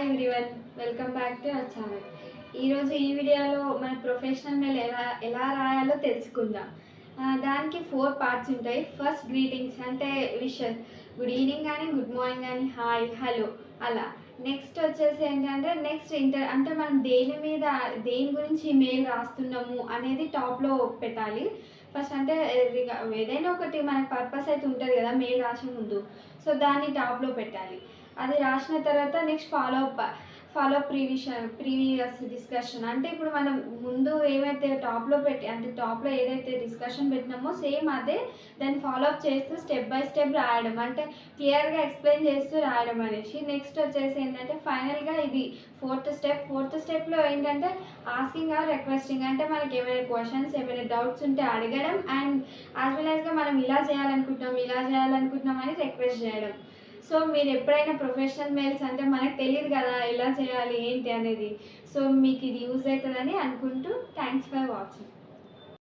Everyone, welcome back to our channel. ఈరోజు ఈ వీడియోలో మన ప్రొఫెషనల్ మెయిల్ ఎలా రాయాలో తెలుసుకుందాం. దానికి 4 పార్ట్స్ ఉంటాయి. ఫస్ట్ గ్రీటింగ్స్ అంటే విషెస్, గుడ్ ఈవినింగ్ కానీ గుడ్ మార్నింగ్ కానీ హాయ్ హలో అలా. నెక్స్ట్ వచ్చేసి ఏంటంటే అంటే మనం దేని గురించి మెయిల్ రాస్తున్నాము అనేది టాప్లో పెట్టాలి. ఫస్ట్ అంటే ఏదైనా ఒకటి మనకు పర్పస్ అయితే ఉంటుంది కదా మెయిల్ రాసే ముందు, సో దాన్ని టాప్లో పెట్టాలి. అది రాసిన తర్వాత నెక్స్ట్ ప్రీవియస్ డిస్కషన్ అంటే ఇప్పుడు మనం ముందు ఏమైతే టాప్లో ఏదైతే డిస్కషన్ పెట్టినామో సేమ్ అదే దాన్ని ఫాలోఅప్ చేస్తూ స్టెప్ బై స్టెప్ రాయడం, అంటే క్లియర్గా ఎక్స్ప్లెయిన్ చేస్తూ రాయడం అనేసి. నెక్స్ట్ వచ్చేసి ఏంటంటే ఫైనల్గా ఇది ఫోర్త్ స్టెప్లో ఏంటంటే ఆస్కింగ్ ఆర్ రిక్వెస్టింగ్, అంటే మనకి ఏమైనా క్వశ్చన్స్ ఏమైనా డౌట్స్ ఉంటే అడగడం, అండ్ యాజ్ వెల్ యాజ్గా మనం ఇలా చేయాలనుకుంటున్నాం అని రిక్వెస్ట్ చేయడం. సో మీరు ఎప్పుడైనా ప్రొఫెషనల్ మెయిల్స్ అంటే మనకు తెలియదు కదా ఎలా చేయాలి ఏంటి అనేది, సో మీకు ఇది యూజ్ అవుతుందని అనుకుంటూ థ్యాంక్స్ ఫర్ వాచింగ్.